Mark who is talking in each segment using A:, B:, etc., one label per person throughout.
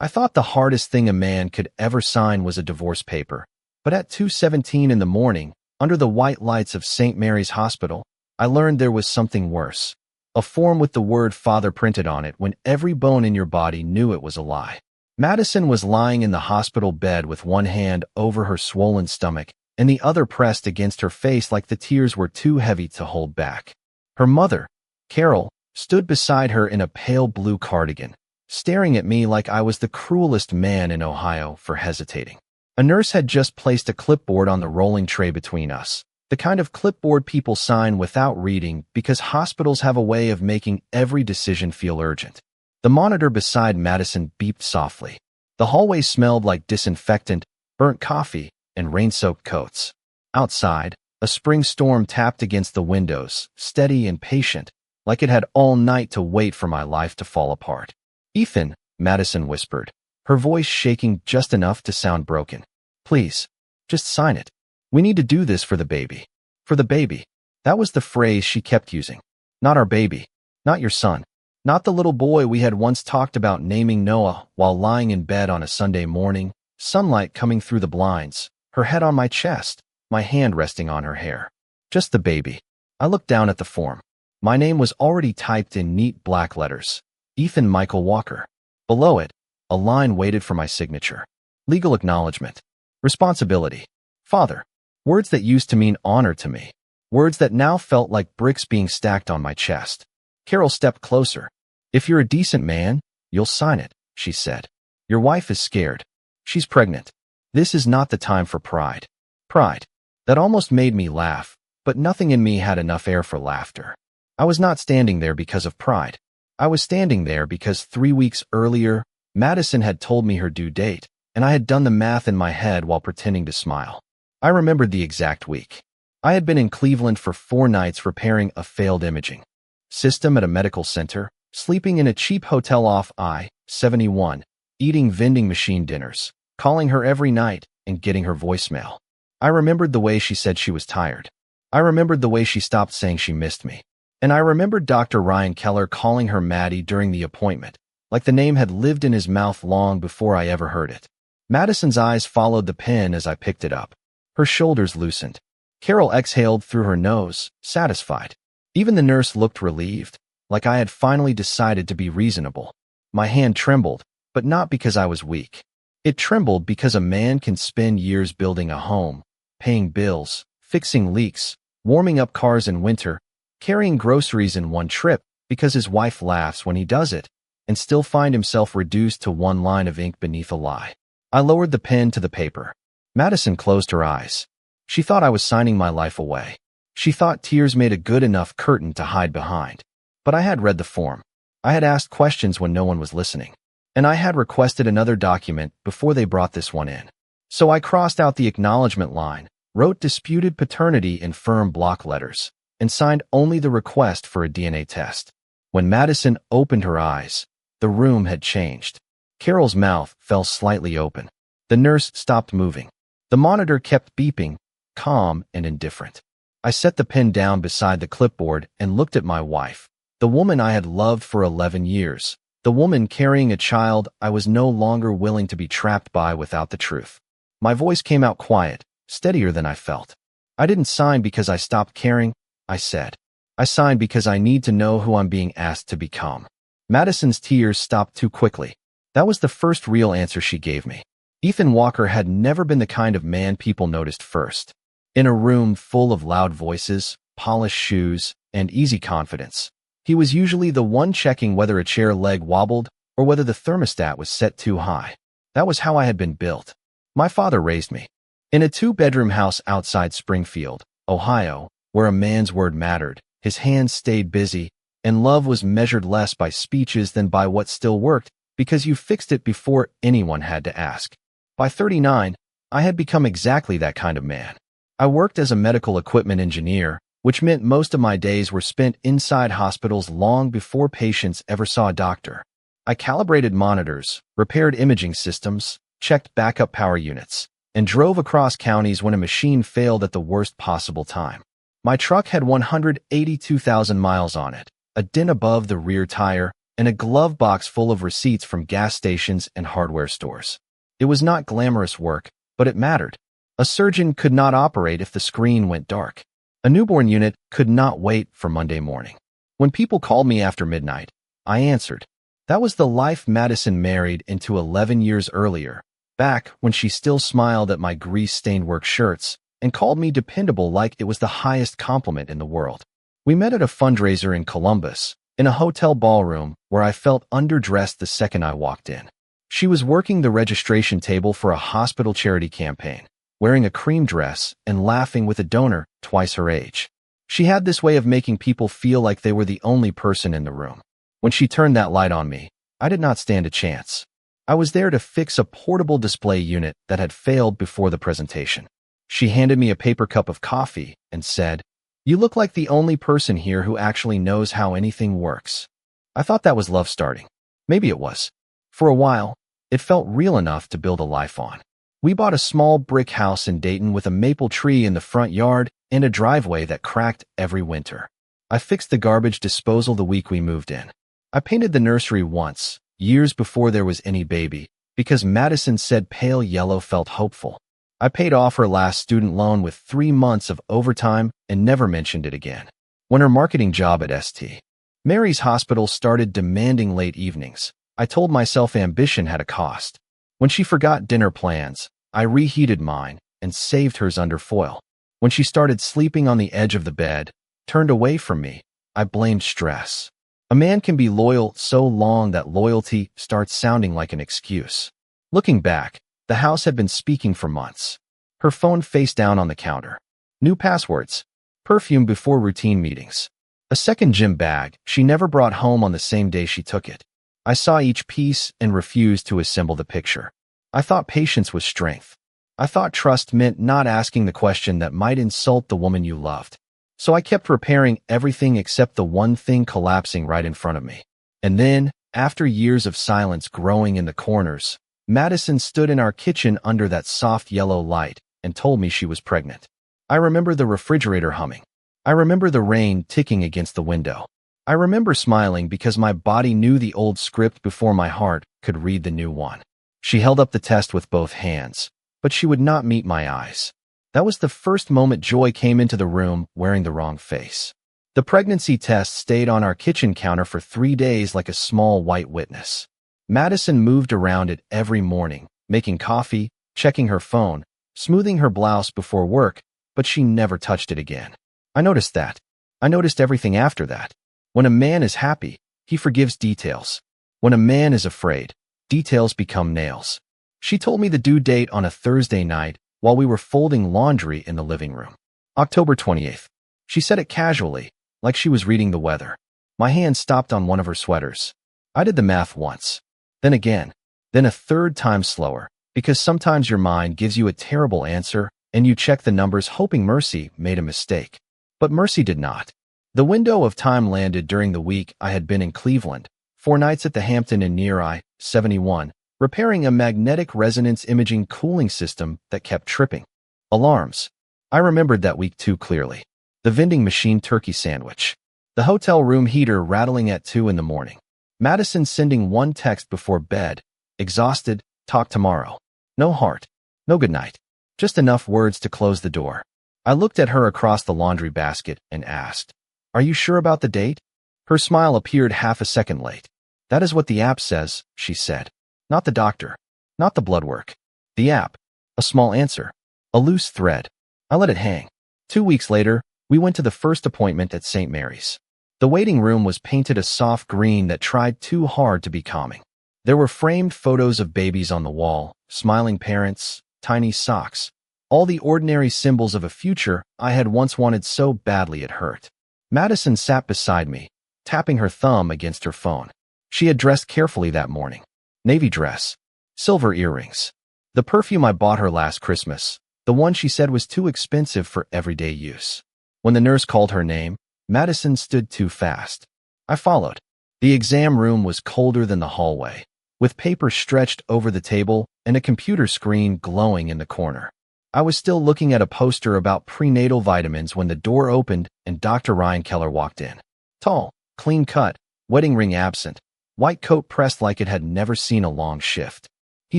A: I thought the hardest thing a man could ever sign was a divorce paper, but at 2:17 in the morning, under the white lights of St. Mary's Hospital, I learned there was something worse. A form with the word father printed on it when every bone in your body knew it was a lie. Madison was lying in the hospital bed with one hand over her swollen stomach and the other pressed against her face like the tears were too heavy to hold back. Her mother, Carol, stood beside her in a pale blue cardigan, staring at me like I was the cruelest man in Ohio for hesitating. A nurse had just placed a clipboard on the rolling tray between us, the kind of clipboard people sign without reading because hospitals have a way of making every decision feel urgent. The monitor beside Madison beeped softly. The hallway smelled like disinfectant, burnt coffee, and rain-soaked coats. Outside, a spring storm tapped against the windows, steady and patient, like it had all night to wait for my life to fall apart. "Ethan," Madison whispered, her voice shaking just enough to sound broken. "Please, just sign it. We need to do this for the baby." For the baby. That was the phrase she kept using. Not our baby. Not your son. Not the little boy we had once talked about naming Noah while lying in bed on a Sunday morning, sunlight coming through the blinds, her head on my chest, my hand resting on her hair. Just the baby. I looked down at the form. My name was already typed in neat black letters. Ethan Michael Walker. Below it, a line waited for my signature. Legal acknowledgement. Responsibility. Father. Words that used to mean honor to me. Words that now felt like bricks being stacked on my chest. Carol stepped closer. "If you're a decent man, you'll sign it," she said. "Your wife is scared. She's pregnant. This is not the time for pride." Pride. That almost made me laugh, but nothing in me had enough air for laughter. I was not standing there because of pride. I was standing there because 3 weeks earlier, Madison had told me her due date, and I had done the math in my head while pretending to smile. I remembered the exact week. I had been in Cleveland for 4 nights repairing a failed imaging system at a medical center, sleeping in a cheap hotel off I-71, eating vending machine dinners, calling her every night, and getting her voicemail. I remembered the way she said she was tired. I remembered the way she stopped saying she missed me. And I remembered Dr. Ryan Keller calling her Maddie during the appointment, like the name had lived in his mouth long before I ever heard it. Madison's eyes followed the pen as I picked it up. Her shoulders loosened. Carol exhaled through her nose, satisfied. Even the nurse looked relieved, like I had finally decided to be reasonable. My hand trembled, but not because I was weak. It trembled because a man can spend years building a home, paying bills, fixing leaks, warming up cars in winter, carrying groceries in one trip because his wife laughs when he does it, and still find himself reduced to one line of ink beneath a lie. I lowered the pen to the paper. Madison closed her eyes. She thought I was signing my life away. She thought tears made a good enough curtain to hide behind. But I had read the form. I had asked questions when no one was listening. And I had requested another document before they brought this one in. So I crossed out the acknowledgement line, wrote disputed paternity in firm block letters, and signed only the request for a DNA test. When Madison opened her eyes, the room had changed. Carol's mouth fell slightly open. The nurse stopped moving. The monitor kept beeping, calm and indifferent. I set the pen down beside the clipboard and looked at my wife, the woman I had loved for 11 years, the woman carrying a child I was no longer willing to be trapped by without the truth. My voice came out quiet, steadier than I felt. "I didn't sign because I stopped caring," I said. "I signed because I need to know who I'm being asked to become." Madison's tears stopped too quickly. That was the first real answer she gave me. Ethan Walker had never been the kind of man people noticed first. In a room full of loud voices, polished shoes, and easy confidence, he was usually the one checking whether a chair leg wobbled or whether the thermostat was set too high. That was how I had been built. My father raised me. In a 2-bedroom house outside Springfield, Ohio, where a man's word mattered, his hands stayed busy, and love was measured less by speeches than by what still worked because you fixed it before anyone had to ask. By 39, I had become exactly that kind of man. I worked as a medical equipment engineer, which meant most of my days were spent inside hospitals long before patients ever saw a doctor. I calibrated monitors, repaired imaging systems, checked backup power units, and drove across counties when a machine failed at the worst possible time. My truck had 182,000 miles on it, a dent above the rear tire, and a glove box full of receipts from gas stations and hardware stores. It was not glamorous work, but it mattered. A surgeon could not operate if the screen went dark. A newborn unit could not wait for Monday morning. When people called me after midnight, I answered. That was the life Madison married into 11 years earlier, back when she still smiled at my grease-stained work shirts and called me dependable like it was the highest compliment in the world. We met at a fundraiser in Columbus, in a hotel ballroom where I felt underdressed the second I walked in. She was working the registration table for a hospital charity campaign, wearing a cream dress and laughing with a donor twice her age. She had this way of making people feel like they were the only person in the room. When she turned that light on me, I did not stand a chance. I was there to fix a portable display unit that had failed before the presentation. She handed me a paper cup of coffee and said, "You look like the only person here who actually knows how anything works." I thought that was love starting. Maybe it was. For a while, it felt real enough to build a life on. We bought a small brick house in Dayton with a maple tree in the front yard and a driveway that cracked every winter. I fixed the garbage disposal the week we moved in. I painted the nursery once, years before there was any baby, because Madison said pale yellow felt hopeful. I paid off her last student loan with 3 months of overtime and never mentioned it again. When her marketing job at St. Mary's Hospital started demanding late evenings, I told myself ambition had a cost. When she forgot dinner plans, I reheated mine and saved hers under foil. When she started sleeping on the edge of the bed, turned away from me, I blamed stress. A man can be loyal so long that loyalty starts sounding like an excuse. Looking back, the house had been speaking for months. Her phone face down on the counter. New passwords. Perfume before routine meetings. A second gym bag she never brought home on the same day she took it. I saw each piece and refused to assemble the picture. I thought patience was strength. I thought trust meant not asking the question that might insult the woman you loved. So I kept repairing everything except the one thing collapsing right in front of me. And then, after years of silence growing in the corners, Madison stood in our kitchen under that soft yellow light and told me she was pregnant. I remember the refrigerator humming. I remember the rain ticking against the window. I remember smiling because my body knew the old script before my heart could read the new one. She held up the test with both hands, but she would not meet my eyes. That was the first moment Joy came into the room wearing the wrong face. The pregnancy test stayed on our kitchen counter for 3 days like a small white witness. Madison moved around it every morning, making coffee, checking her phone, smoothing her blouse before work, but she never touched it again. I noticed that. I noticed everything after that. When a man is happy, he forgives details. When a man is afraid, details become nails. She told me the due date on a Thursday night while we were folding laundry in the living room. October 28th. She said it casually, like she was reading the weather. My hand stopped on one of her sweaters. I did the math once, then again, then a third time slower, because sometimes your mind gives you a terrible answer and you check the numbers hoping Mercy made a mistake. But Mercy did not. The window of time landed during the week I had been in Cleveland, 4 nights at the Hampton in near I-71, repairing a magnetic resonance imaging cooling system that kept tripping. Alarms. I remembered that week too clearly. The vending machine turkey sandwich. The hotel room heater rattling at 2 in the morning. Madison sending one text before bed. Exhausted, talk tomorrow. No heart. No goodnight. Just enough words to close the door. I looked at her across the laundry basket and asked, "Are you sure about the date?" Her smile appeared half a second late. "That is what the app says," she said. Not the doctor. Not the blood work. The app. A small answer. A loose thread. I let it hang. 2 weeks later, we went to the first appointment at St. Mary's. The waiting room was painted a soft green that tried too hard to be calming. There were framed photos of babies on the wall, smiling parents, tiny socks, all the ordinary symbols of a future I had once wanted so badly it hurt. Madison sat beside me, tapping her thumb against her phone. She had dressed carefully that morning. Navy dress, silver earrings. The perfume I bought her last Christmas, the one she said was too expensive for everyday use. When the nurse called her name, Madison stood too fast. I followed. The exam room was colder than the hallway, with paper stretched over the table and a computer screen glowing in the corner. I was still looking at a poster about prenatal vitamins when the door opened and Dr. Ryan Keller walked in. Tall, clean cut, wedding ring absent, white coat pressed like it had never seen a long shift. He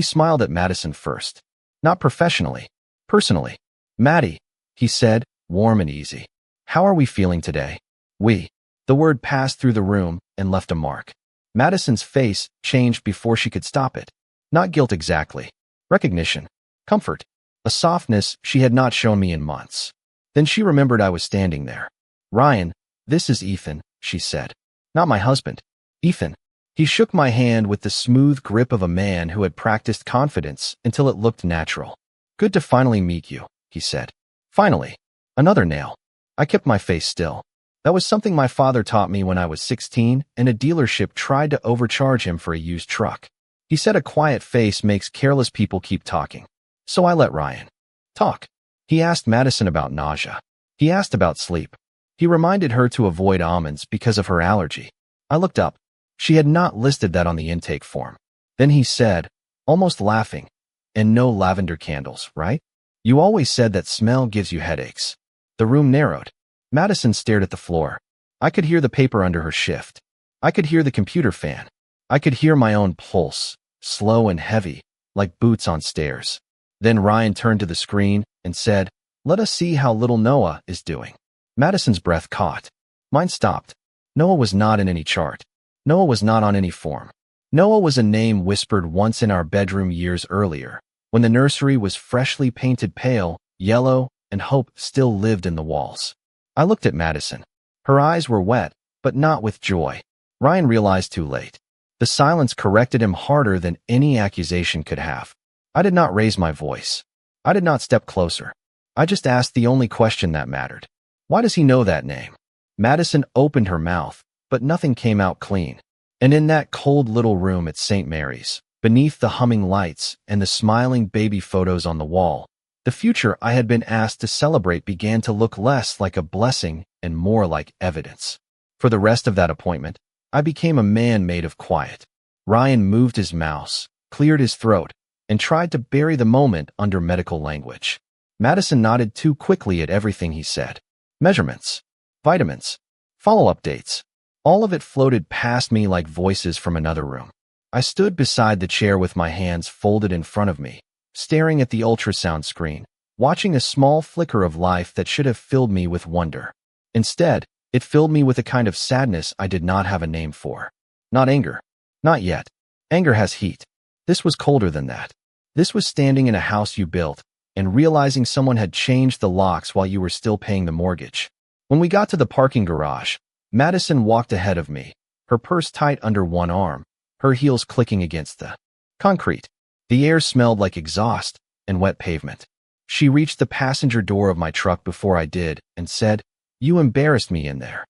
A: smiled at Madison first. Not professionally, personally. "Maddie," he said, warm and easy. "How are we feeling today?" "We." The word passed through the room and left a mark. Madison's face changed before she could stop it. Not guilt exactly. Recognition. Comfort. A softness she had not shown me in months. Then she remembered I was standing there. "Ryan, this is Ethan," she said. "Not my husband." "Ethan." He shook my hand with the smooth grip of a man who had practiced confidence until it looked natural. "Good to finally meet you," he said. Finally. Another nail. I kept my face still. That was something my father taught me when I was 16 and a dealership tried to overcharge him for a used truck. He said a quiet face makes careless people keep talking. So I let Ryan talk. He asked Madison about nausea. He asked about sleep. He reminded her to avoid almonds because of her allergy. I looked up. She had not listed that on the intake form. Then he said, almost laughing, "And no lavender candles, right? You always said that smell gives you headaches." The room narrowed. Madison stared at the floor. I could hear the paper under her shift. I could hear the computer fan. I could hear my own pulse, slow and heavy, like boots on stairs. Then Ryan turned to the screen and said, "Let us see how little Noah is doing." Madison's breath caught. Mine stopped. Noah was not in any chart. Noah was not on any form. Noah was a name whispered once in our bedroom years earlier, when the nursery was freshly painted pale, yellow, and hope still lived in the walls. I looked at Madison. Her eyes were wet, but not with joy. Ryan realized too late. The silence corrected him harder than any accusation could have. I did not raise my voice. I did not step closer. I just asked the only question that mattered. Why does he know that name? Madison opened her mouth, but nothing came out clean. And in that cold little room at St. Mary's, beneath the humming lights and the smiling baby photos on the wall, the future I had been asked to celebrate began to look less like a blessing and more like evidence. For the rest of that appointment, I became a man made of quiet. Ryan moved his mouse, cleared his throat, and tried to bury the moment under medical language. Madison nodded too quickly at everything he said. Measurements, vitamins, follow-up dates. All of it floated past me like voices from another room. I stood beside the chair with my hands folded in front of me, staring at the ultrasound screen, watching a small flicker of life that should have filled me with wonder. Instead, it filled me with a kind of sadness I did not have a name for. Not anger. Not yet. Anger has heat. This was colder than that. This was standing in a house you built and realizing someone had changed the locks while you were still paying the mortgage. When we got to the parking garage, Madison walked ahead of me, her purse tight under one arm, her heels clicking against the concrete. The air smelled like exhaust and wet pavement. She reached the passenger door of my truck before I did and said, "You embarrassed me in there."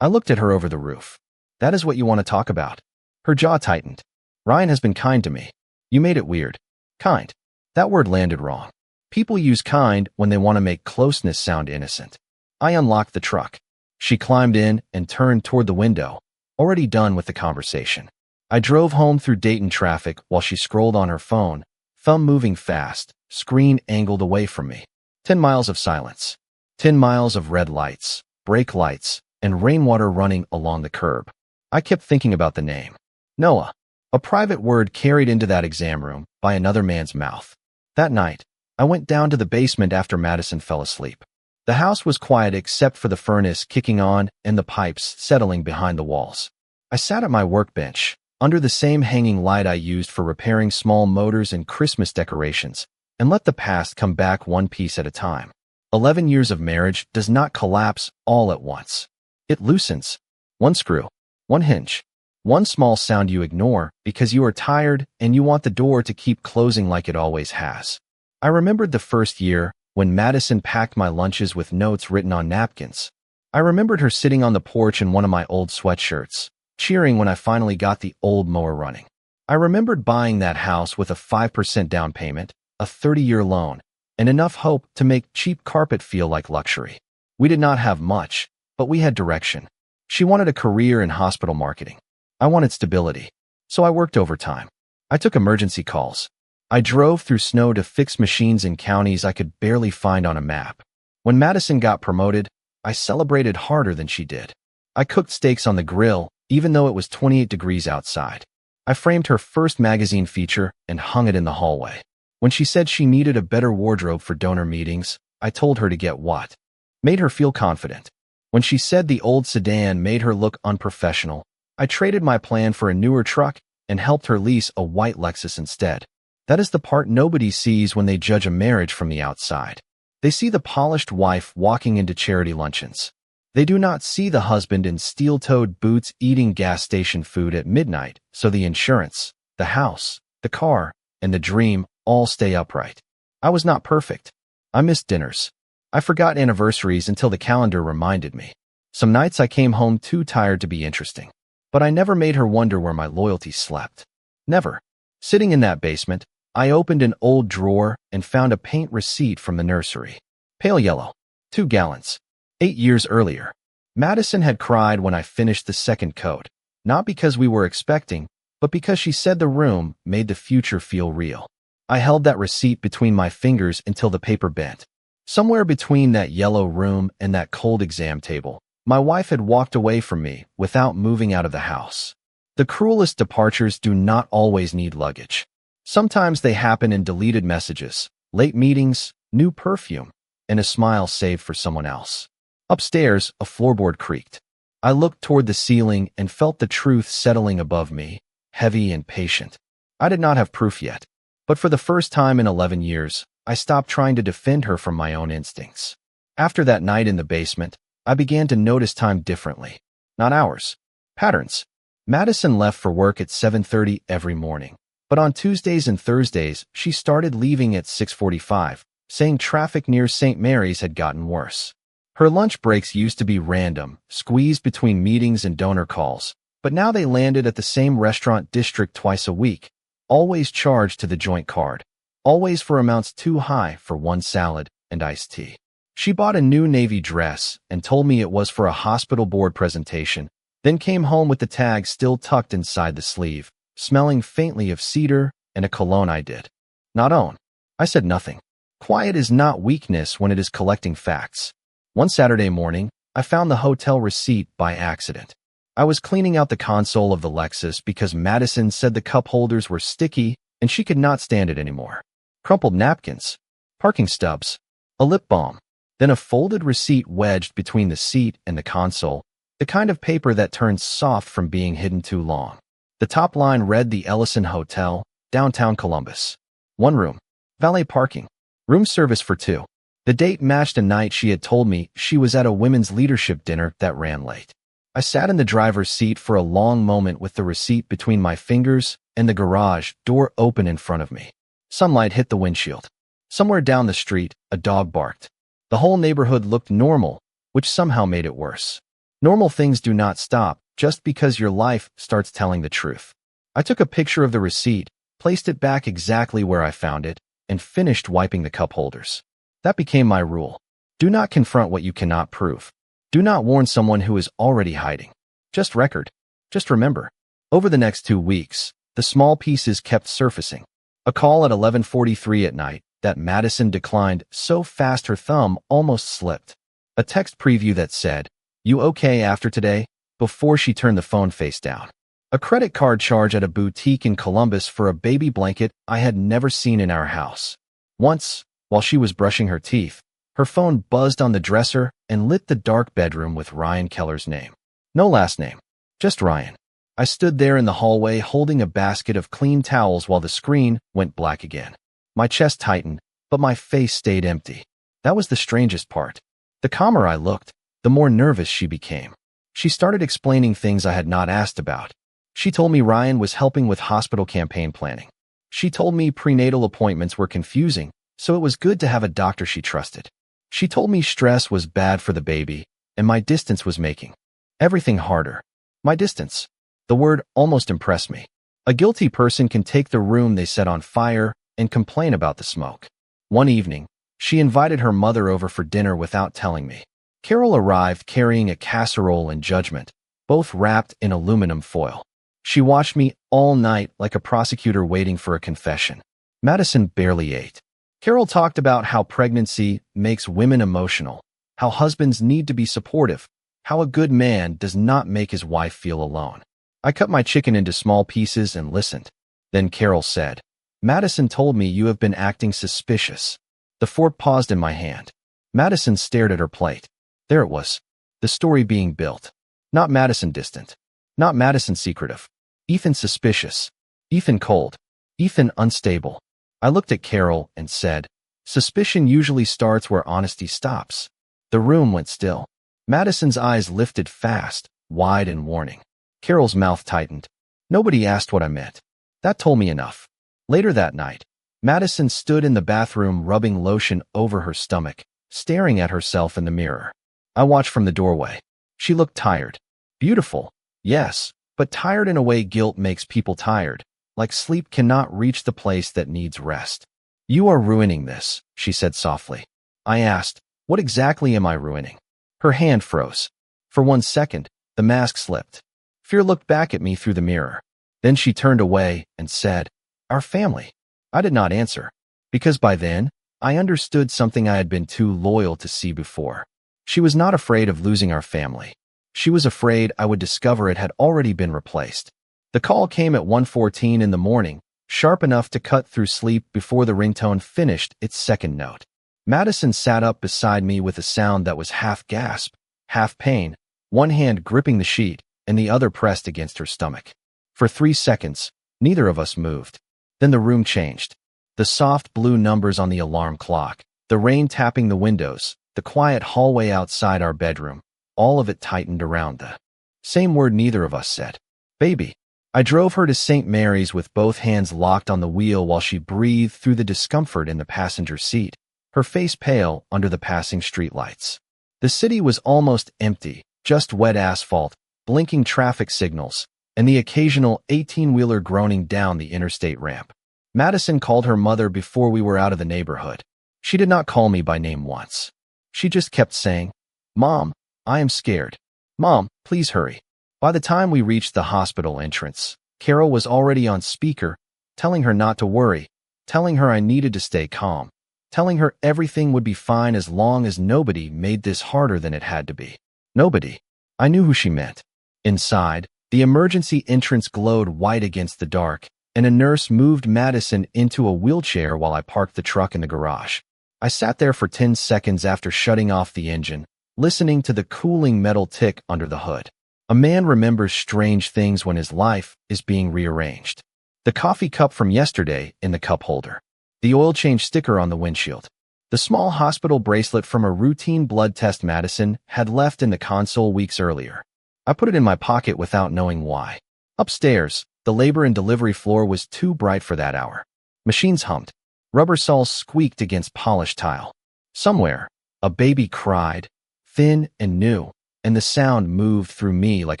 A: I looked at her over the roof. "That is what you want to talk about?" Her jaw tightened. "Ryan has been kind to me." "You made it weird." Kind. That word landed wrong. People use kind when they want to make closeness sound innocent. I unlocked the truck. She climbed in and turned toward the window, already done with the conversation. I drove home through Dayton traffic while she scrolled on her phone, thumb moving fast, screen angled away from me. 10 miles of silence. 10 miles of red lights, brake lights, and rainwater running along the curb. I kept thinking about the name. Noah. A private word carried into that exam room by another man's mouth. That night, I went down to the basement after Madison fell asleep. The house was quiet except for the furnace kicking on and the pipes settling behind the walls. I sat at my workbench, under the same hanging light I used for repairing small motors and Christmas decorations, and let the past come back one piece at a time. 11 years of marriage does not collapse all at once. It loosens. One screw, one hinge, one small sound you ignore because you are tired and you want the door to keep closing like it always has. I remembered the first year when Madison packed my lunches with notes written on napkins. I remembered her sitting on the porch in one of my old sweatshirts, cheering when I finally got the old mower running. I remembered buying that house with a 5% down payment, a 30-year loan, and enough hope to make cheap carpet feel like luxury. We did not have much, but we had direction. She wanted a career in hospital marketing. I wanted stability. So I worked overtime. I took emergency calls. I drove through snow to fix machines in counties I could barely find on a map. When Madison got promoted, I celebrated harder than she did. I cooked steaks on the grill, even though it was 28 degrees outside. I framed her first magazine feature and hung it in the hallway. When she said she needed a better wardrobe for donor meetings, I told her to get what made her feel confident. When she said the old sedan made her look unprofessional, I traded my plan for a newer truck and helped her lease a white Lexus instead. That is the part nobody sees when they judge a marriage from the outside. They see the polished wife walking into charity luncheons. They do not see the husband in steel-toed boots eating gas station food at midnight, so the insurance, the house, the car, and the dream all stay upright. I was not perfect. I missed dinners. I forgot anniversaries until the calendar reminded me. Some nights I came home too tired to be interesting. But I never made her wonder where my loyalty slept. Never. Sitting in that basement, I opened an old drawer and found a paint receipt from the nursery. Pale yellow. 2 gallons. 8 years earlier. Madison had cried when I finished the second coat, not because we were expecting, but because she said the room made the future feel real. I held that receipt between my fingers until the paper bent. Somewhere between that yellow room and that cold exam table, my wife had walked away from me without moving out of the house. The cruelest departures do not always need luggage. Sometimes they happen in deleted messages, late meetings, new perfume, and a smile saved for someone else. Upstairs, a floorboard creaked. I looked toward the ceiling and felt the truth settling above me, heavy and patient. I did not have proof yet, but for the first time in 11 years, I stopped trying to defend her from my own instincts. After that night in the basement, I began to notice time differently. Not hours. Patterns. Madison left for work at 7:30 every morning, but on Tuesdays and Thursdays, she started leaving at 6:45, saying traffic near St. Mary's had gotten worse. Her lunch breaks used to be random, squeezed between meetings and donor calls, but now they landed at the same restaurant district twice a week, always charged to the joint card. Always for amounts too high for one salad and iced tea. She bought a new navy dress and told me it was for a hospital board presentation, then came home with the tag still tucked inside the sleeve, smelling faintly of cedar and a cologne I did not own. I said nothing. Quiet is not weakness when it is collecting facts. One Saturday morning, I found the hotel receipt by accident. I was cleaning out the console of the Lexus because Madison said the cup holders were sticky and she could not stand it anymore. Crumpled napkins, parking stubs, a lip balm, then a folded receipt wedged between the seat and the console, the kind of paper that turns soft from being hidden too long. The top line read the Ellison Hotel, downtown Columbus. 1 room, valet parking, room service for 2. The date matched a night she had told me she was at a women's leadership dinner that ran late. I sat in the driver's seat for a long moment with the receipt between my fingers and the garage door open in front of me. Sunlight hit the windshield. Somewhere down the street, a dog barked. The whole neighborhood looked normal, which somehow made it worse. Normal things do not stop just because your life starts telling the truth. I took a picture of the receipt, placed it back exactly where I found it, and finished wiping the cup holders. That became my rule. Do not confront what you cannot prove. Do not warn someone who is already hiding. Just record. Just remember. Over the next 2 weeks, the small pieces kept surfacing. A call at 11:43 at night that Madison declined so fast her thumb almost slipped. A text preview that said, "You okay after today?" before she turned the phone face down. A credit card charge at a boutique in Columbus for a baby blanket I had never seen in our house. Once, while she was brushing her teeth, her phone buzzed on the dresser and lit the dark bedroom with Ryan Keller's name. No last name, just Ryan. I stood there in the hallway holding a basket of clean towels while the screen went black again. My chest tightened, but my face stayed empty. That was the strangest part. The calmer I looked, the more nervous she became. She started explaining things I had not asked about. She told me Ryan was helping with hospital campaign planning. She told me prenatal appointments were confusing, so it was good to have a doctor she trusted. She told me stress was bad for the baby, and my distance was making everything harder. My distance. The word almost impressed me. A guilty person can take the room they set on fire and complain about the smoke. One evening, she invited her mother over for dinner without telling me. Carol arrived carrying a casserole and judgment, both wrapped in aluminum foil. She watched me all night like a prosecutor waiting for a confession. Madison barely ate. Carol talked about how pregnancy makes women emotional, how husbands need to be supportive, How a good man does not make his wife feel alone. I cut my chicken into small pieces and listened. Then Carol said, Madison told me you have been acting suspicious. The fork paused in my hand. Madison stared at her plate. There it was. The story being built. Not Madison distant. Not Madison secretive. Ethan suspicious. Ethan cold. Ethan unstable. I looked at Carol and said, suspicion usually starts where honesty stops. The room went still. Madison's eyes lifted fast, wide and warning. Carol's mouth tightened. Nobody asked what I meant. That told me enough. Later that night, Madison stood in the bathroom rubbing lotion over her stomach, staring at herself in the mirror. I watched from the doorway. She looked tired. Beautiful, yes, but tired in a way guilt makes people tired, like sleep cannot reach the place that needs rest. You are ruining this, she said softly. I asked, what exactly am I ruining? Her hand froze. For 1 second, the mask slipped. Fear looked back at me through the mirror. Then she turned away and said, our family. I did not answer, because by then, I understood something I had been too loyal to see before. She was not afraid of losing our family. She was afraid I would discover it had already been replaced. The call came at 1:14 in the morning, sharp enough to cut through sleep before the ringtone finished its second note. Madison sat up beside me with a sound that was half gasp, half pain, one hand gripping the sheet and the other pressed against her stomach. For 3 seconds, neither of us moved. Then the room changed. The soft blue numbers on the alarm clock, the rain tapping the windows, the quiet hallway outside our bedroom, all of it tightened around the same word neither of us said. Baby. I drove her to St. Mary's with both hands locked on the wheel while she breathed through the discomfort in the passenger seat, her face pale under the passing streetlights. The city was almost empty, just wet asphalt, blinking traffic signals, and the occasional 18-wheeler groaning down the interstate ramp. Madison called her mother before we were out of the neighborhood. She did not call me by name once. She just kept saying, Mom, I am scared. Mom, please hurry. By the time we reached the hospital entrance, Carol was already on speaker, telling her not to worry, telling her I needed to stay calm, telling her everything would be fine as long as nobody made this harder than it had to be. Nobody. I knew who she meant. Inside, the emergency entrance glowed white against the dark, and a nurse moved Madison into a wheelchair while I parked the truck in the garage. I sat there for 10 seconds after shutting off the engine, listening to the cooling metal tick under the hood. A man remembers strange things when his life is being rearranged. The coffee cup from yesterday in the cup holder. The oil change sticker on the windshield. The small hospital bracelet from a routine blood test Madison had left in the console weeks earlier. I put it in my pocket without knowing why. Upstairs, the labor and delivery floor was too bright for that hour. Machines hummed. Rubber saws squeaked against polished tile. Somewhere, a baby cried, thin and new, and the sound moved through me like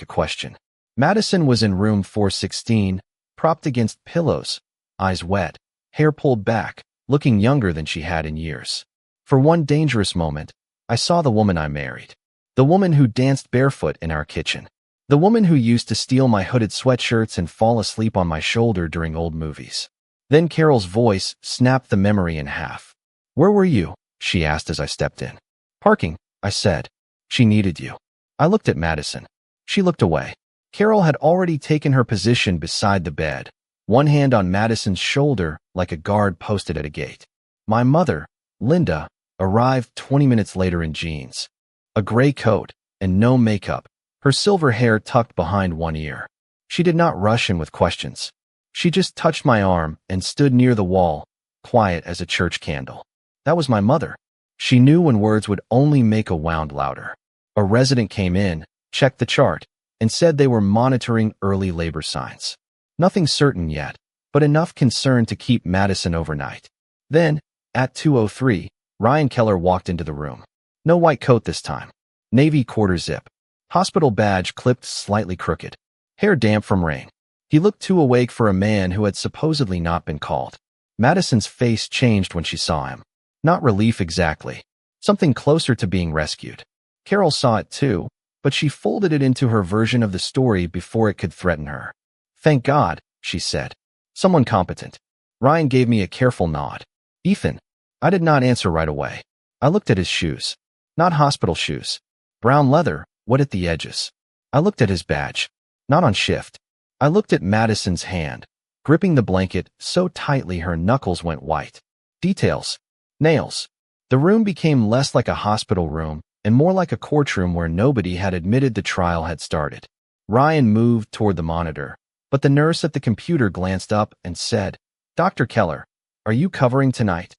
A: a question. Madison was in room 416, propped against pillows, eyes wet, hair pulled back, looking younger than she had in years. For one dangerous moment, I saw the woman I married. The woman who danced barefoot in our kitchen. The woman who used to steal my hooded sweatshirts and fall asleep on my shoulder during old movies. Then Carol's voice snapped the memory in half. Where were you? She asked as I stepped in. Parking, I said. She needed you. I looked at Madison. She looked away. Carol had already taken her position beside the bed, one hand on Madison's shoulder like a guard posted at a gate. My mother, Linda, arrived 20 minutes later in jeans, a gray coat, and no makeup, her silver hair tucked behind one ear. She did not rush in with questions. She just touched my arm and stood near the wall, quiet as a church candle. That was my mother. She knew when words would only make a wound louder. A resident came in, checked the chart, and said they were monitoring early labor signs. Nothing certain yet, but enough concern to keep Madison overnight. Then, at 2:03, Ryan Keller walked into the room. No white coat this time. Navy quarter zip. Hospital badge clipped slightly crooked. Hair damp from rain. He looked too awake for a man who had supposedly not been called. Madison's face changed when she saw him. Not relief exactly. Something closer to being rescued. Carol saw it too, but she folded it into her version of the story before it could threaten her. Thank God, she said. Someone competent. Ryan gave me a careful nod. Ethan. I did not answer right away. I looked at his shoes. Not hospital shoes. Brown leather, What at the edges? I looked at his badge. Not on shift. I looked at Madison's hand, gripping the blanket so tightly her knuckles went white. Details. Nails. The room became less like a hospital room and more like a courtroom where nobody had admitted the trial had started. Ryan moved toward the monitor, but the nurse at the computer glanced up and said, "Dr. Keller, are you covering tonight?"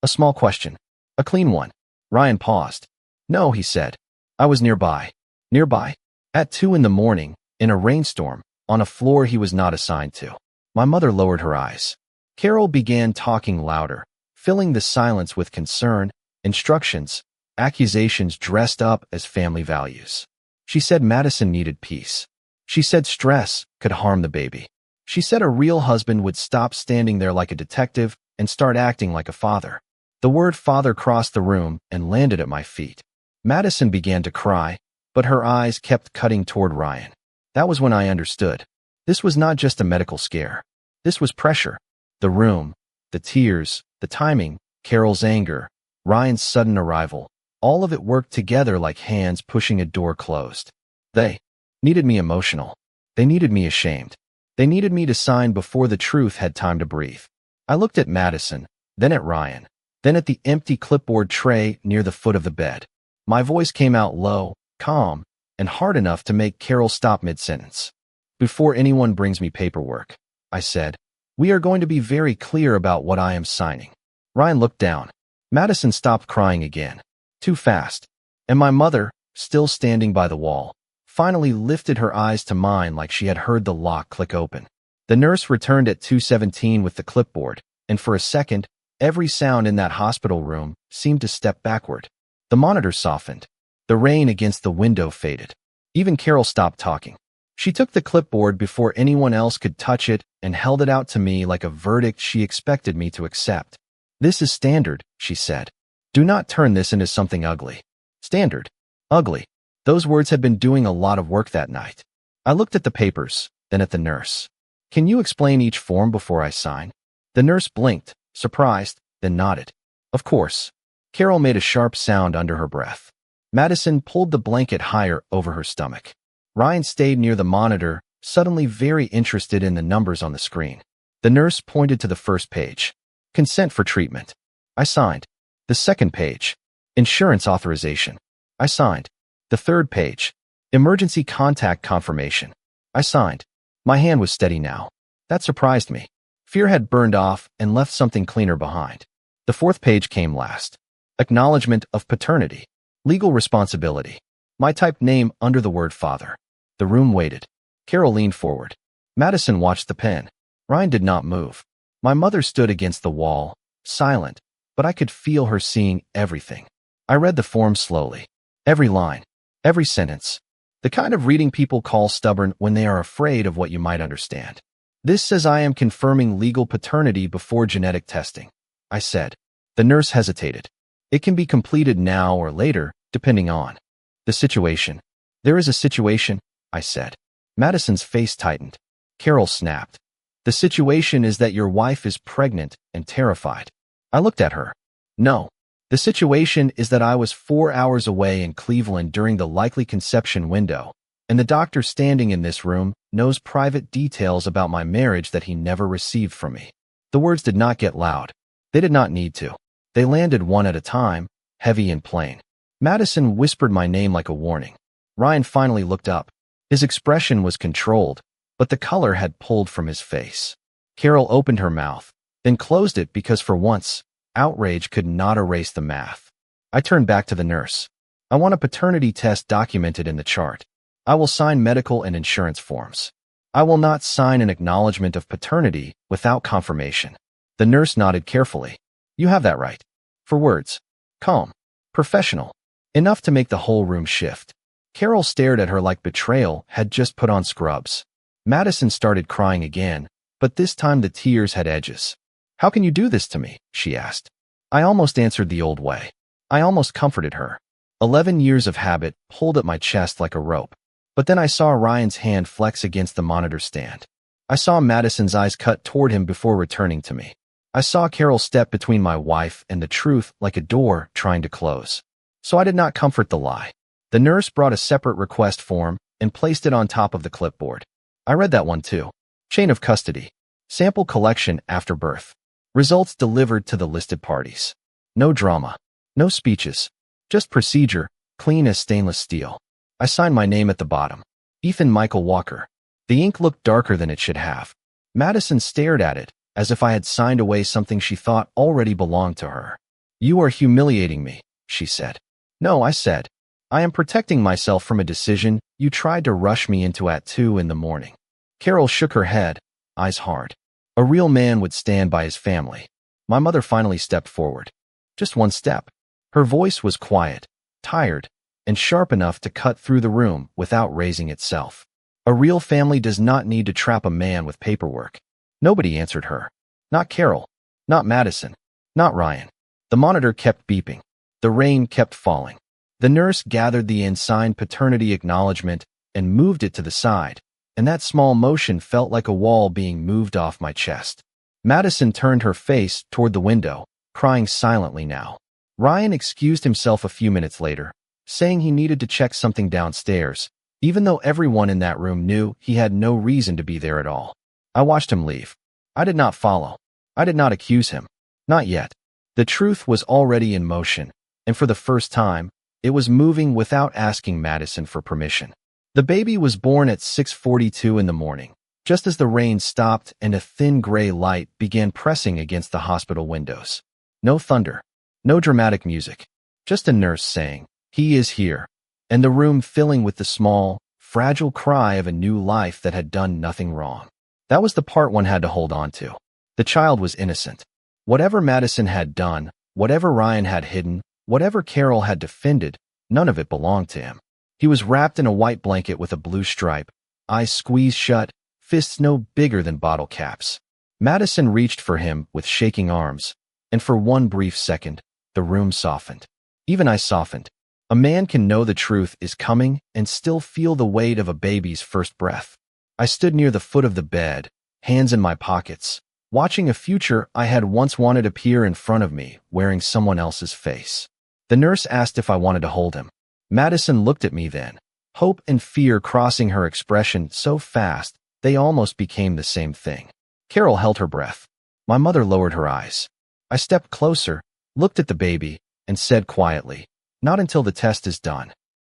A: A small question. A clean one. Ryan paused. "No," he said. "I was nearby." Nearby? At 2 in the morning, in a rainstorm, on a floor he was not assigned to. My mother lowered her eyes. Carol began talking louder, filling the silence with concern, instructions, accusations dressed up as family values. She said Madison needed peace. She said stress could harm the baby. She said a real husband would stop standing there like a detective and start acting like a father. The word father crossed the room and landed at my feet. Madison began to cry, but her eyes kept cutting toward Ryan. That was when I understood. This was not just a medical scare. This was pressure. The room, the tears, the timing, Carol's anger, Ryan's sudden arrival, all of it worked together like hands pushing a door closed. They needed me emotional. They needed me ashamed. They needed me to sign before the truth had time to breathe. I looked at Madison, then at Ryan, then at the empty clipboard tray near the foot of the bed. My voice came out low, calm, and hard enough to make Carol stop mid-sentence. "Before anyone brings me paperwork," I said, "we are going to be very clear about what I am signing." Ryan looked down. Madison stopped crying again. Too fast. And my mother, still standing by the wall, finally lifted her eyes to mine like she had heard the lock click open. The nurse returned at 2:17 with the clipboard, and for a second, every sound in that hospital room seemed to step backward. The monitor softened. The rain against the window faded. Even Carol stopped talking. She took the clipboard before anyone else could touch it and held it out to me like a verdict she expected me to accept. "This is standard," she said. "Do not turn this into something ugly." Standard. Ugly. Those words had been doing a lot of work that night. I looked at the papers, then at the nurse. "Can you explain each form before I sign?" The nurse blinked, surprised, then nodded. "Of course." Carol made a sharp sound under her breath. Madison pulled the blanket higher over her stomach. Ryan stayed near the monitor, suddenly very interested in the numbers on the screen. The nurse pointed to the first page. Consent for treatment. I signed. The second page. Insurance authorization. I signed. The third page. Emergency contact confirmation. I signed. My hand was steady now. That surprised me. Fear had burned off and left something cleaner behind. The fourth page came last. Acknowledgement of paternity. Legal responsibility. My typed name under the word father. The room waited. Carol leaned forward. Madison watched the pen. Ryan did not move. My mother stood against the wall, silent, but I could feel her seeing everything. I read the form slowly. Every line. Every sentence. The kind of reading people call stubborn when they are afraid of what you might understand. "This says I am confirming legal paternity before genetic testing," I said. The nurse hesitated. "It can be completed now or later, depending on the situation." "There is a situation," I said. Madison's face tightened. Carol snapped. "The situation is that your wife is pregnant and terrified." I looked at her. "No. The situation is that I was 4 hours away in Cleveland during the likely conception window, and the doctor standing in this room knows private details about my marriage that he never received from me." The words did not get loud. They did not need to. They landed one at a time, heavy and plain. Madison whispered my name like a warning. Ryan finally looked up. His expression was controlled, but the color had pulled from his face. Carol opened her mouth, then closed it because for once, outrage could not erase the math. I turned back to the nurse. "I want a paternity test documented in the chart. I will sign medical and insurance forms. I will not sign an acknowledgement of paternity without confirmation." The nurse nodded carefully. "You have that right." For words. Calm. Professional. Enough to make the whole room shift. Carol stared at her like betrayal had just put on scrubs. Madison started crying again, but this time the tears had edges. "How can you do this to me?" she asked. I almost answered the old way. I almost comforted her. 11 years of habit pulled at my chest like a rope. But then I saw Ryan's hand flex against the monitor stand. I saw Madison's eyes cut toward him before returning to me. I saw Carol step between my wife and the truth like a door trying to close. So I did not comfort the lie. The nurse brought a separate request form and placed it on top of the clipboard. I read that one too. Chain of custody. Sample collection after birth. Results delivered to the listed parties. No drama. No speeches. Just procedure, clean as stainless steel. I signed my name at the bottom. Ethan Michael Walker. The ink looked darker than it should have. Madison stared at it, as if I had signed away something she thought already belonged to her. You are humiliating me, she said. No, I said. I am protecting myself from a decision you tried to rush me into at 2 in the morning. Carol shook her head, eyes hard. A real man would stand by his family. My mother finally stepped forward. Just one step. Her voice was quiet, tired, and sharp enough to cut through the room without raising itself. A real family does not need to trap a man with paperwork. Nobody answered her. Not Carol. Not Madison. Not Ryan. The monitor kept beeping. The rain kept falling. The nurse gathered the unsigned paternity acknowledgement and moved it to the side, and that small motion felt like a wall being moved off my chest. Madison turned her face toward the window, crying silently now. Ryan excused himself a few minutes later, saying he needed to check something downstairs, even though everyone in that room knew he had no reason to be there at all. I watched him leave. I did not follow. I did not accuse him. Not yet. The truth was already in motion, and for the first time, it was moving without asking Madison for permission. The baby was born at 6:42 in the morning, just as the rain stopped and a thin gray light began pressing against the hospital windows. No thunder, no dramatic music, just a nurse saying, "He is here," and the room filling with the small, fragile cry of a new life that had done nothing wrong. That was the part one had to hold on to. The child was innocent. Whatever Madison had done, whatever Ryan had hidden, whatever Carol had defended, none of it belonged to him. He was wrapped in a white blanket with a blue stripe, eyes squeezed shut, fists no bigger than bottle caps. Madison reached for him with shaking arms, and for one brief second, the room softened. Even I softened. A man can know the truth is coming and still feel the weight of a baby's first breath. I stood near the foot of the bed, hands in my pockets, watching a future I had once wanted appear in front of me, wearing someone else's face. The nurse asked if I wanted to hold him. Madison looked at me then, hope and fear crossing her expression so fast they almost became the same thing. Carol held her breath. My mother lowered her eyes. I stepped closer, looked at the baby, and said quietly, "Not until the test is done."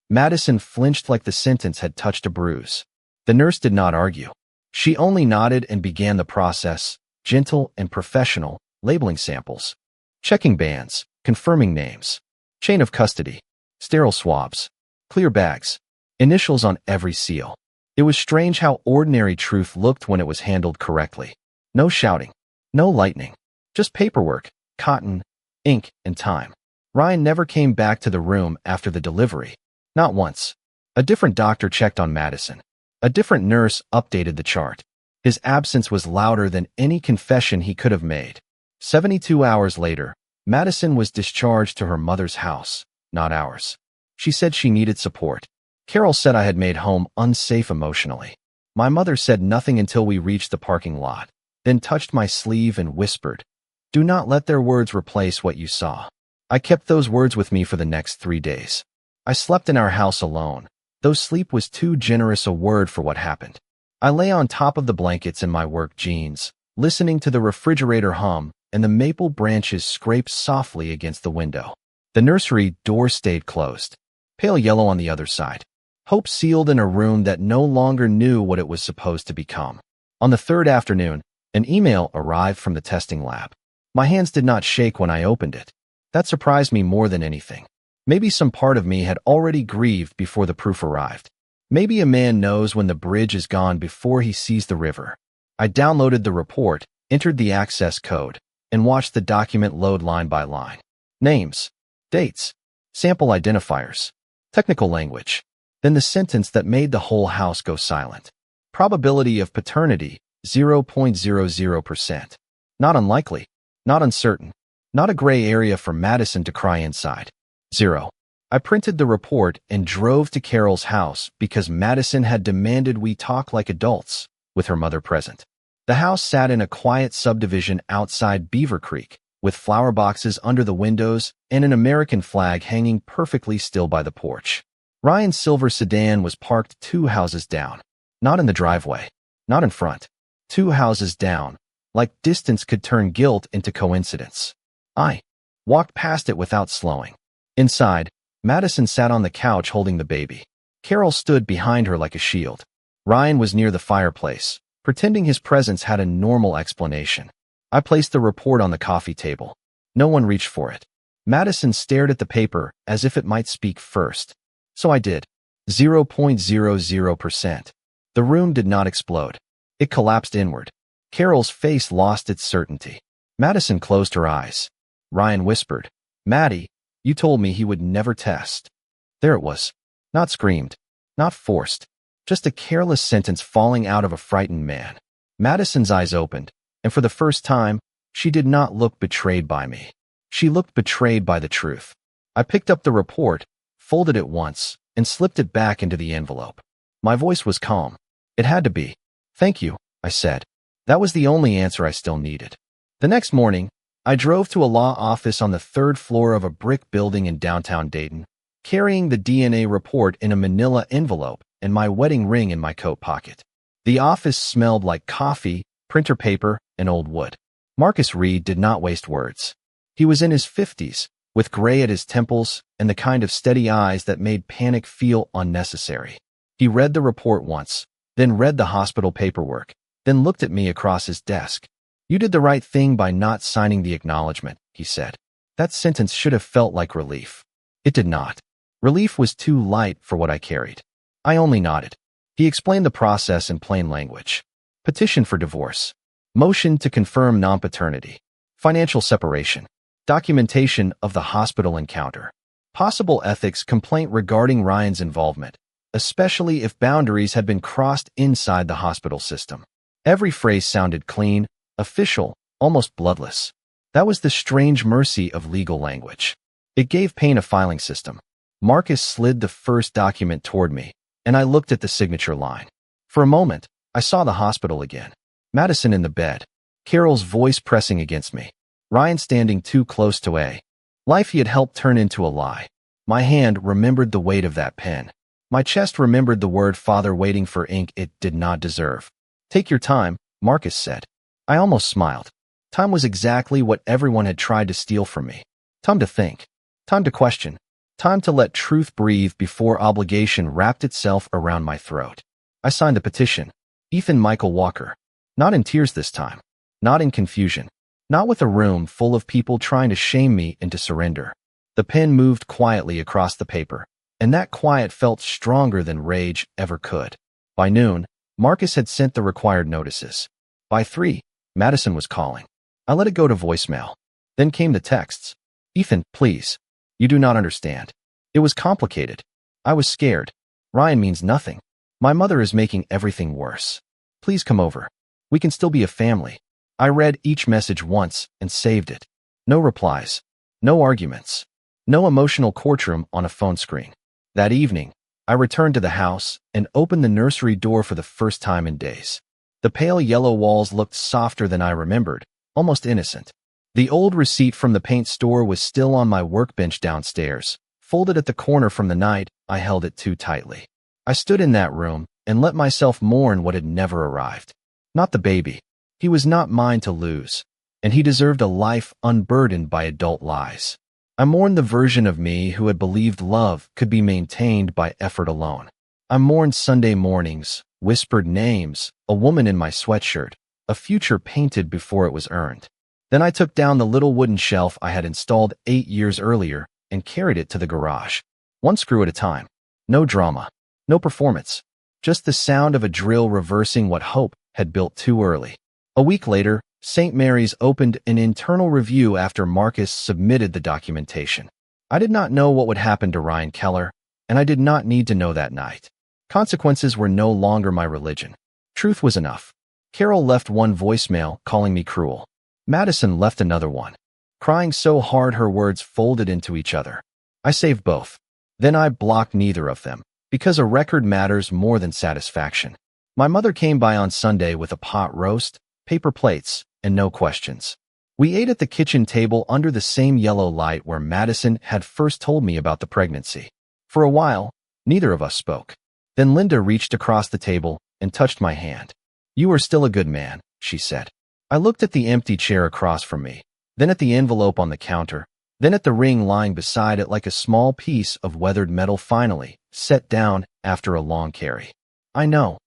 A: Madison flinched like the sentence had touched a bruise. The nurse did not argue. She only nodded and began the process, gentle and professional, labeling samples, checking bands, confirming names, chain of custody, sterile swabs, clear bags, initials on every seal. It was strange how ordinary truth looked when it was handled correctly. No shouting, no lightning, just paperwork, cotton, ink, and time. Ryan never came back to the room after the delivery. Not once. A different doctor checked on Madison. A different nurse updated the chart. His absence was louder than any confession he could have made. 72 hours later, Madison was discharged to her mother's house, not ours. She said she needed support. Carol said I had made home unsafe emotionally. My mother said nothing until we reached the parking lot, then touched my sleeve and whispered, "Do not let their words replace what you saw." I kept those words with me for the next 3 days. I slept in our house alone, though sleep was too generous a word for what happened. I lay on top of the blankets in my work jeans, listening to the refrigerator hum and the maple branches scrape softly against the window. The nursery door stayed closed, pale yellow on the other side. Hope sealed in a room that no longer knew what it was supposed to become. On the third afternoon, an email arrived from the testing lab. My hands did not shake when I opened it. That surprised me more than anything. Maybe some part of me had already grieved before the proof arrived. Maybe a man knows when the bridge is gone before he sees the river. I downloaded the report, entered the access code, and watched the document load line by line. Names, dates, sample identifiers, technical language. Then the sentence that made the whole house go silent. Probability of paternity, 0.00%. Not unlikely, not uncertain, not a gray area for Madison to cry inside. 0. I printed the report and drove to Carol's house because Madison had demanded we talk like adults, with her mother present. The house sat in a quiet subdivision outside Beaver Creek, with flower boxes under the windows and an American flag hanging perfectly still by the porch. Ryan's silver sedan was parked 2 houses down. Not in the driveway. Not in front. 2 houses down. Like distance could turn guilt into coincidence. I walked past it without slowing. Inside, Madison sat on the couch holding the baby. Carol stood behind her like a shield. Ryan was near the fireplace, pretending his presence had a normal explanation. I placed the report on the coffee table. No one reached for it. Madison stared at the paper as if it might speak first. So I did. 0.00%. The room did not explode. It collapsed inward. Carol's face lost its certainty. Madison closed her eyes. Ryan whispered, "Maddie, you told me he would never test." There it was. Not screamed. Not forced. Just a careless sentence falling out of a frightened man. Madison's eyes opened, and for the first time, she did not look betrayed by me. She looked betrayed by the truth. I picked up the report, folded it once, and slipped it back into the envelope. My voice was calm. It had to be. "Thank you," I said. That was the only answer I still needed. The next morning, I drove to a law office on the 3rd floor of a brick building in downtown Dayton, carrying the DNA report in a manila envelope and my wedding ring in my coat pocket. The office smelled like coffee, printer paper, and old wood. Marcus Reed did not waste words. He was in his 50s, with gray at his temples and the kind of steady eyes that made panic feel unnecessary. He read the report once, then read the hospital paperwork, then looked at me across his desk. "You did the right thing by not signing the acknowledgement," he said. That sentence should have felt like relief. It did not. Relief was too light for what I carried. I only nodded. He explained the process in plain language. Petition for divorce. Motion to confirm non-paternity. Financial separation. Documentation of the hospital encounter. Possible ethics complaint regarding Ryan's involvement, especially if boundaries had been crossed inside the hospital system. Every phrase sounded clean, official, almost bloodless. That was the strange mercy of legal language. It gave pain a filing system. Marcus slid the first document toward me, and I looked at the signature line. For a moment, I saw the hospital again. Madison in the bed. Carol's voice pressing against me. Ryan standing too close to a life he had helped turn into a lie. My hand remembered the weight of that pen. My chest remembered the word father waiting for ink it did not deserve. "Take your time," Marcus said. I almost smiled. Time was exactly what everyone had tried to steal from me. Time to think. Time to question. Time to let truth breathe before obligation wrapped itself around my throat. I signed the petition. Ethan Michael Walker. Not in tears this time. Not in confusion. Not with a room full of people trying to shame me into surrender. The pen moved quietly across the paper, and that quiet felt stronger than rage ever could. By noon, Marcus had sent the required notices. By 3, Madison was calling. I let it go to voicemail. Then came the texts. "Ethan, please. You do not understand. It was complicated. I was scared. Ryan means nothing. My mother is making everything worse. Please come over. We can still be a family." I read each message once and saved it. No replies. No arguments. No emotional courtroom on a phone screen. That evening, I returned to the house and opened the nursery door for the first time in days. The pale yellow walls looked softer than I remembered, almost innocent. The old receipt from the paint store was still on my workbench downstairs, folded at the corner from the night I held it too tightly. I stood in that room and let myself mourn what had never arrived. Not the baby. He was not mine to lose, and he deserved a life unburdened by adult lies. I mourned the version of me who had believed love could be maintained by effort alone. I mourned Sunday mornings, whispered names, a woman in my sweatshirt, a future painted before it was earned. Then I took down the little wooden shelf I had installed 8 years earlier and carried it to the garage. One screw at a time. No drama. No performance. Just the sound of a drill reversing what hope had built too early. A week later, St. Mary's opened an internal review after Marcus submitted the documentation. I did not know what would happen to Ryan Keller, and I did not need to know that night. Consequences were no longer my religion. Truth was enough. Carol left one voicemail calling me cruel. Madison left another one, crying so hard her words folded into each other. I saved both. Then I blocked neither of them, because a record matters more than satisfaction. My mother came by on Sunday with a pot roast, paper plates, and no questions. We ate at the kitchen table under the same yellow light where Madison had first told me about the pregnancy. For a while, Neither of us spoke. Then Linda reached across the table and touched my hand. "You are still a good man," she said. I looked at the empty chair across from me, then at the envelope on the counter, then at the ring lying beside it like a small piece of weathered metal finally set down after a long carry. "I know,"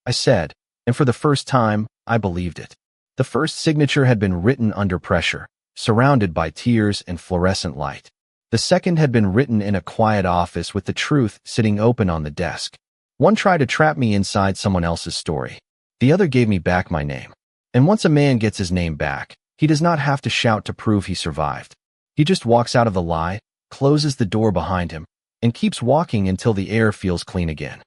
A: I said, and for the first time, I believed it. The first signature had been written under pressure, surrounded by tears and fluorescent light. The second had been written in a quiet office with the truth sitting open on the desk. One tried to trap me inside someone else's story. The other gave me back my name. And once a man gets his name back, he does not have to shout to prove he survived. He just walks out of the lie, closes the door behind him, and keeps walking until the air feels clean again.